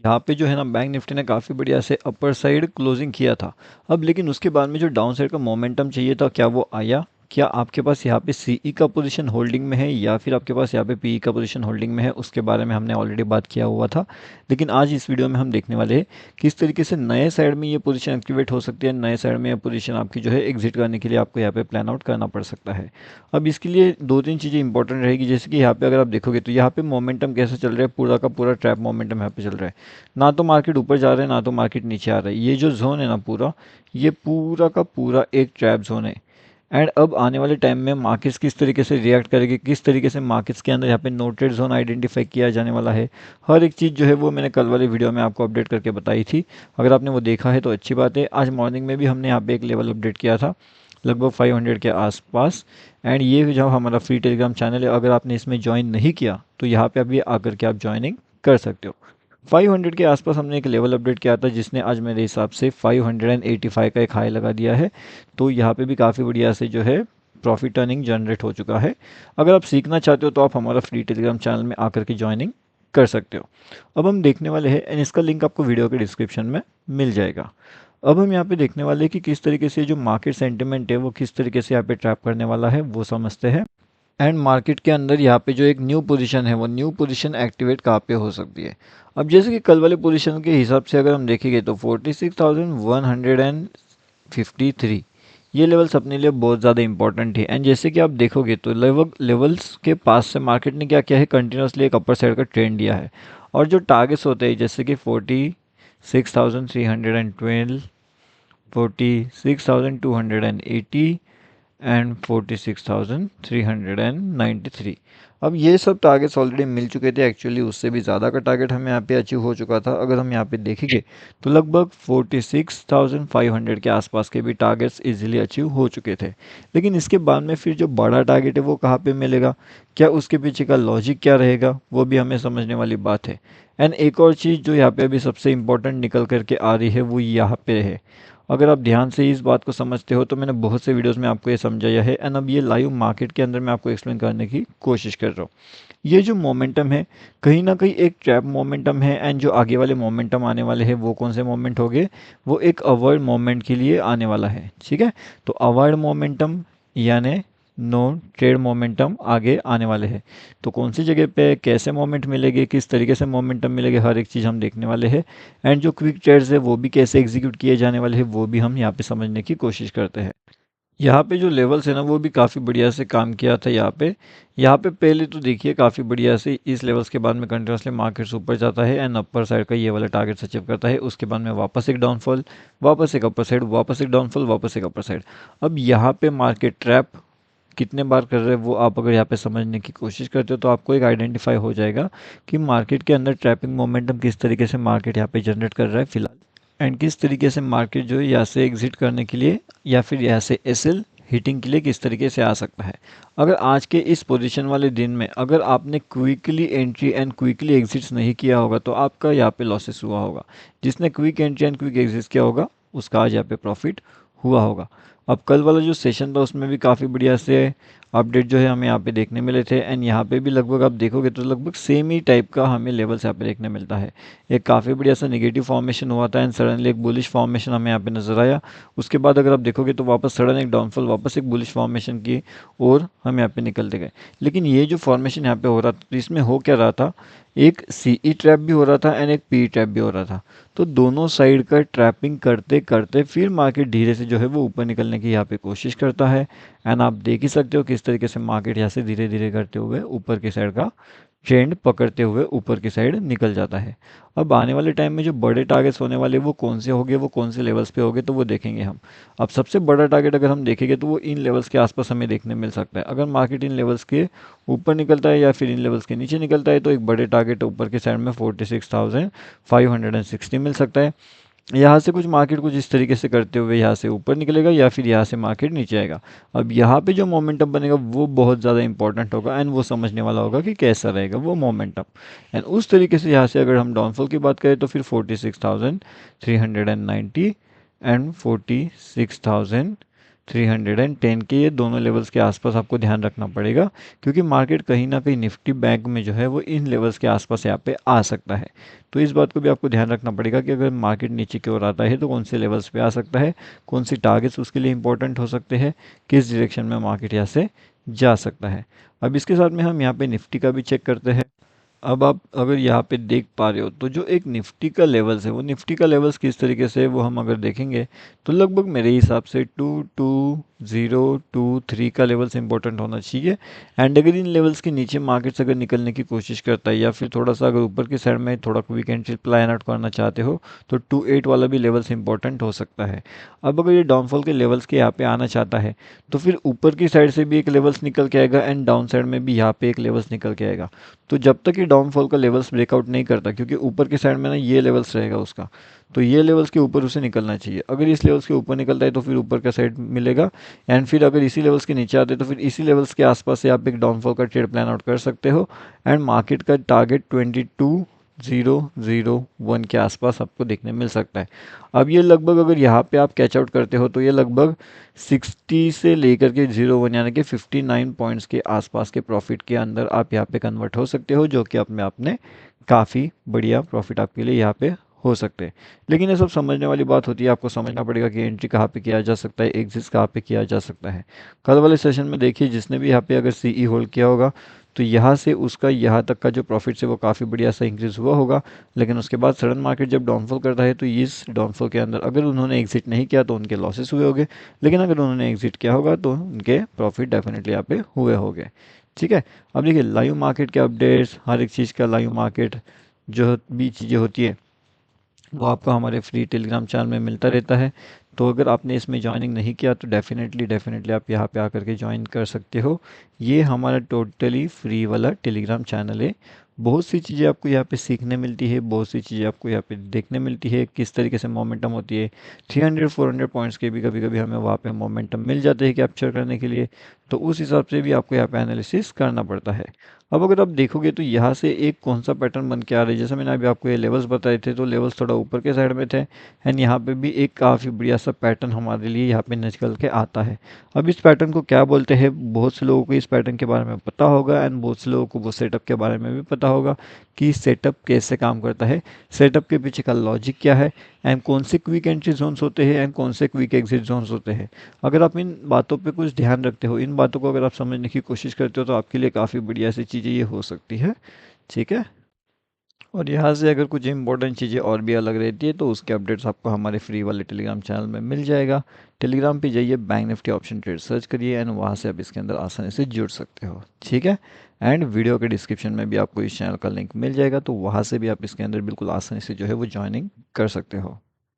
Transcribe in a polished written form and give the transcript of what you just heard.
यहाँ पे जो है ना बैंक निफ्टी ने काफ़ी बढ़िया से अपर साइड क्लोजिंग किया था। अब लेकिन उसके बाद में जो डाउन साइड का मोमेंटम चाहिए था, क्या वो आया? क्या आपके पास यहाँ पे सीई का पोजीशन होल्डिंग में है या फिर आपके पास यहाँ पे पीई का पोजीशन होल्डिंग में है, उसके बारे में हमने ऑलरेडी बात किया हुआ था। लेकिन आज इस वीडियो में हम देखने वाले हैं किस तरीके से नए साइड में ये पोजीशन एक्टिवेट हो सकती है, नए साइड में ये पोजीशन आपकी जो है एग्जिट करने के लिए आपको यहाँ पे प्लान आउट करना पड़ सकता है। अब इसके लिए दो तीन चीज़ें इंपॉर्टेंट रहेगी, जैसे कि यहाँ पे अगर आप देखोगे तो यहाँ पे मोमेंटम कैसे चल रहा है, पूरा का पूरा ट्रैप मोमेंटम यहाँ पे चल रहा है। ना तो मार्केट ऊपर जा रहा है ना तो मार्केट नीचे आ रहा है। ये जो जोन है ना पूरा, ये पूरा का पूरा एक ट्रैप जोन है। एंड अब आने वाले टाइम में मार्केट्स किस तरीके से रिएक्ट करेगी, किस तरीके से मार्केट्स के अंदर यहाँ पे नो ट्रेड जोन आइडेंटिफाई किया जाने वाला है, हर एक चीज़ जो है वो मैंने कल वाले वीडियो में आपको अपडेट करके बताई थी। अगर आपने वो देखा है तो अच्छी बात है। आज मॉर्निंग में भी हमने यहाँ पे एक लेवल अपडेट किया था लगभग 500 के आसपास। एंड ये जो हमारा फ्री टेलीग्राम चैनल है, अगर आपने इसमें ज्वाइन नहीं किया तो यहाँ पे अभी आकर के आप ज्वाइनिंग कर सकते हो। 500 के आसपास हमने एक लेवल अपडेट किया था जिसने आज मेरे हिसाब से 585 का एक हाई लगा दिया है। तो यहाँ पे भी काफ़ी बढ़िया से जो है प्रॉफिट अर्निंग जनरेट हो चुका है। अगर आप सीखना चाहते हो तो आप हमारा फ्री टेलीग्राम चैनल में आकर के ज्वाइनिंग कर सकते हो। अब हम देखने वाले हैं एंड इसका लिंक आपको वीडियो के डिस्क्रिप्शन में मिल जाएगा। अब हम यहाँ पे देखने वाले हैं कि किस तरीके से जो मार्केट सेंटिमेंट है वो किस तरीके से यहाँ पे ट्रैप करने वाला है, वो समझते हैं। एंड मार्केट के अंदर यहाँ पे जो एक न्यू पोजीशन है वो न्यू पोजीशन एक्टिवेट कहाँ पे हो सकती है। अब जैसे कि कल वाले पोजीशन के हिसाब से अगर हम देखेंगे तो 46,153 ये लेवल्स अपने लिए बहुत ज़्यादा इंपॉर्टेंट है। एंड जैसे कि आप देखोगे तो लगभग लेवल्स के पास से मार्केट ने क्या किया है, कंटिन्यूसली एक अपर साइड का ट्रेंड दिया है। और जो टारगेट्स होते हैं जैसे कि 46,312, 46,280 एंड 46,393। अब ये सब टारगेट्स ऑलरेडी मिल चुके थे, एक्चुअली उससे भी ज़्यादा का टारगेट हमें यहाँ पे अचीव हो चुका था। अगर हम यहाँ पे देखेंगे तो लगभग 46,500 के आसपास के भी टारगेट्स इजीली अचीव हो चुके थे। लेकिन इसके बाद में फिर जो बड़ा टारगेट है वो कहाँ पे मिलेगा, क्या उसके पीछे का लॉजिक क्या रहेगा, वो भी हमें समझने वाली बात है। एंड एक और चीज़ जो यहाँ पे अभी सबसे इम्पोर्टेंट निकल करके आ रही है वो यहाँ पे है। अगर आप ध्यान से इस बात को समझते हो तो मैंने बहुत से वीडियोस में आपको ये समझाया है एंड अब ये लाइव मार्केट के अंदर मैं आपको एक्सप्लेन करने की कोशिश कर रहा हूँ। ये जो मोमेंटम है कहीं ना कहीं एक ट्रैप मोमेंटम है। एंड जो आगे वाले मोमेंटम आने वाले हैं वो कौन से मोमेंट हो गए, वो एक अवॉइड मोमेंट के लिए आने वाला है। ठीक है, तो अवॉइड मोमेंटम यानी नो ट्रेड मोमेंटम आगे आने वाले हैं। तो कौन सी जगह पे कैसे मोमेंट मिलेंगे, किस तरीके से मोमेंटम मिलेंगे, हर एक चीज़ हम देखने वाले हैं। एंड जो क्विक ट्रेड्स है वो भी कैसे एग्जीक्यूट किए जाने वाले हैं वो भी हम यहाँ पे समझने की कोशिश करते हैं। यहाँ पे जो लेवल्स है ना वो भी काफ़ी बढ़िया से काम किया था। यहाँ पे पहले तो देखिए काफ़ी बढ़िया से इस लेवल्स के बाद में कंटिन्यूसली मार्केट्स ऊपर जाता है एंड अपर साइड का ये वाला टारगेट अचीव करता है। उसके बाद में वापस एक डाउनफॉल, वापस एक अपर साइड, वापस एक डाउनफॉल, वापस एक अपर साइड। अब यहाँ पे मार्केट ट्रैप कितने बार कर रहे हैं वो आप अगर यहाँ पे समझने की कोशिश करते हो तो आपको एक आइडेंटिफाई हो जाएगा कि मार्केट के अंदर ट्रैपिंग मोमेंटम किस तरीके से मार्केट यहाँ पे जनरेट कर रहा है फिलहाल। एंड किस तरीके से मार्केट जो है यहाँ से एग्जिट करने के लिए या फिर यहाँ से एसएल हिटिंग के लिए किस तरीके से आ सकता है। अगर आज के इस पोजीशन वाले दिन में अगर आपने quickly entry and quickly exits नहीं किया होगा तो आपका यहाँ पे लॉसेस हुआ होगा। जिसने quick entry and quick exit किया होगा उसका आज यहाँ पे प्रॉफिट हुआ होगा। अब कल वाला जो सेशन था उसमें भी काफ़ी बढ़िया से अपडेट जो है हमें यहाँ पे देखने मिले थे। एंड यहाँ पे भी लगभग आप देखोगे तो लगभग सेम ही टाइप का हमें लेवल्स यहाँ पे देखने मिलता है। एक काफ़ी बढ़िया सा नेगेटिव फॉर्मेशन हुआ था एंड सडनली एक बुलिश फॉर्मेशन हमें यहाँ पे नजर आया। उसके बाद अगर आप देखोगे तो वापस सडन एक डाउनफॉल, वापस एक बुलिश फॉर्मेशन की और हम यहाँ पे निकलते गए। लेकिन ये जो फॉर्मेशन यहाँ पे हो रहा था तो इसमें हो क्या रहा था, एक सीई ट्रैप भी हो रहा था एंड एक पी ट्रैप भी हो रहा था। तो दोनों साइड का ट्रैपिंग करते करते फिर मार्केट धीरे से जो है वो ऊपर निकलने की यहाँ पे कोशिश करता है। एंड आप देख ही सकते हो किस तरीके से मार्केट यहाँ से धीरे धीरे करते हुए ऊपर की साइड का ट्रेंड पकड़ते हुए ऊपर की साइड निकल जाता है। अब आने वाले टाइम में जो बड़े टारगेट्स होने वाले वो कौन से होंगे, वो कौन से लेवल्स पे होंगे तो वो देखेंगे हम। अब सबसे बड़ा टारगेट अगर हम देखेंगे तो वो इन लेवल्स के आसपास हमें देखने मिल सकता है। अगर मार्केट इन लेवल्स के ऊपर निकलता है या फिर इन लेवल्स के नीचे निकलता है तो एक बड़े टारगेट ऊपर की साइड में 46,560 मिल सकता है। यहाँ से कुछ मार्केट कुछ इस तरीके से करते हुए यहाँ से ऊपर निकलेगा या फिर यहाँ से मार्केट नीचे आएगा। अब यहाँ पे जो मोमेंटम बनेगा वो बहुत ज़्यादा इंपॉर्टेंट होगा एंड वो समझने वाला होगा कि कैसा रहेगा वो मोमेंटम। एंड उस तरीके से यहाँ से अगर हम डाउनफॉल की बात करें तो फिर 46,390 एंड 46,280 310 के, ये दोनों लेवल्स के आसपास आपको ध्यान रखना पड़ेगा, क्योंकि मार्केट कहीं ना कहीं निफ्टी बैंक में जो है वो इन लेवल्स के आसपास यहाँ पे आ सकता है। तो इस बात को भी आपको ध्यान रखना पड़ेगा कि अगर मार्केट नीचे की ओर आता है तो कौन से लेवल्स पे आ सकता है, कौन सी टारगेट्स उसके लिए इंपॉर्टेंट हो सकते हैं, किस डायरेक्शन में मार्केट यहाँ से जा सकता है। अब इसके साथ में हम यहाँ पे निफ्टी का भी चेक करते हैं। अब आप अगर यहाँ पे देख पा रहे हो तो जो एक निफ्टी का लेवल्स है, वो निफ्टी का लेवल्स किस तरीके से है वो हम अगर देखेंगे तो लगभग मेरे हिसाब से 2203 का लेवल्स इंपॉर्टेंट होना चाहिए। एंड अगर इन लेवल्स के नीचे मार्केट्स अगर निकलने की कोशिश करता है या फिर थोड़ा सा अगर ऊपर की साइड में थोड़ा वीक एंट्री प्लान आउट करना चाहते हो तो 28 वाला भी लेवल्स इंपॉर्टेंट हो सकता है। अब अगर ये डाउनफॉल के लेवल्स के यहाँ पे आना चाहता है तो फिर ऊपर की साइड से भी एक लेवल्स निकल के आएगा एंड डाउन साइड में भी यहाँ पे एक लेवल्स निकल के आएगा। तो जब तक ये डाउनफॉल का लेवल्स ब्रेकआउट नहीं करता, क्योंकि ऊपर की साइड में ना ये लेवल्स रहेगा उसका, तो ये लेवल्स के ऊपर उसे निकलना चाहिए। अगर इस लेवल्स के ऊपर निकलता है तो फिर ऊपर का साइड मिलेगा, एंड फिर अगर इसी लेवल्स के नीचे आते हैं तो फिर इसी लेवल्स के आसपास से आप एक डाउनफॉल का ट्रेड प्लान आउट कर सकते हो। एंड मार्केट का टारगेट 22,001 के आसपास आपको देखने मिल सकता है। अब ये लगभग अगर यहाँ पे आप कैच आउट करते हो तो ये लगभग 60 से लेकर के 01 यानी कि 59 पॉइंट्स के आसपास के प्रॉफिट के अंदर आप यहाँ पे कन्वर्ट हो सकते हो, जो कि अपने आप में काफ़ी बढ़िया प्रॉफिट आपके लिए यहाँ पे हो सकते हैं। लेकिन ये सब समझने वाली बात होती है, आपको समझना पड़ेगा कि एंट्री कहाँ पे किया जा सकता है, एग्जिट कहाँ पे किया जा सकता है। कल वाले सेशन में देखिए जिसने भी यहाँ पे अगर सीई होल्ड किया होगा तो यहाँ से उसका यहाँ तक का जो प्रॉफिट है वो काफ़ी बढ़िया सा इंक्रीज हुआ होगा। लेकिन उसके बाद सडन मार्केट जब डाउनफॉल करता है तो इस डाउनफॉल के अंदर अगर उन्होंने एग्जिट नहीं किया तो उनके लॉसेस हुए होंगे, लेकिन अगर उन्होंने एग्जिट किया होगा तो उनके प्रॉफिट डेफिनेटली यहाँ पे हुए होंगे। ठीक है। अब देखिए लाइव मार्केट के अपडेट्स, हर एक चीज़ का लाइव मार्केट जो भी चीज़ें होती है वो आपको हमारे फ्री टेलीग्राम चैनल में मिलता रहता है। तो अगर आपने इसमें ज्वाइनिंग नहीं किया तो डेफिनेटली आप यहाँ पे आकर के ज्वाइन कर सकते हो। ये हमारा टोटली फ्री वाला टेलीग्राम चैनल है। बहुत सी चीज़ें आपको यहाँ पे सीखने मिलती है, बहुत सी चीज़ें आपको यहाँ पे देखने मिलती है, किस तरीके से मोमेंटम होती है। 300-400 पॉइंट्स के भी कभी कभी हमें वहाँ पे मोमेंटम मिल जाते हैं कैप्चर करने के लिए, तो उस हिसाब से भी आपको यहाँ पे एनालिसिस करना पड़ता है। अब अगर आप देखोगे तो यहाँ से एक कौन सा पैटर्न बन के आ रहा है, जैसे मैंने अभी आपको ये लेवल्स बताए थे तो लेवल्स थोड़ा ऊपर के साइड में थे, एंड यहाँ पे भी एक काफ़ी बढ़िया सा पैटर्न हमारे लिए यहाँ पे निकल के आता है। अब इस पैटर्न को क्या बोलते हैं, बहुत से लोगों को इस पैटर्न के बारे में पता होगा एंड बहुत से लोगों को वो सेटअप के बारे में भी पता होगा कि सेटअप कैसे काम करता है, सेटअप के पीछे का लॉजिक क्या है, एंड कौन से क्विक एंट्री जोन्स होते हैं एंड कौन से क्विक एग्जिट जोन्स होते हैं। अगर आप इन बातों पे कुछ ध्यान रखते हो, इन बातों को अगर आप समझने की कोशिश करते हो तो आपके लिए काफ़ी बढ़िया सी चीज़ें ये हो सकती है। ठीक है। और यहाँ से अगर कुछ इंपॉर्टेंट चीज़ें और भी अलग रहती है तो उसके अपडेट्स आपको हमारे फ्री वाले टेलीग्राम चैनल में मिल जाएगा। टेलीग्राम पे जाइए, bank Nifty option trade search करिए एंड वहाँ से आप इसके अंदर आसानी से जुड़ सकते हो। ठीक है। एंड वीडियो के डिस्क्रिप्शन में भी आपको इस चैनल का लिंक मिल जाएगा, तो वहाँ से भी आप इसके अंदर बिल्कुल आसानी से जो है वो ज्वाइनिंग कर सकते हो।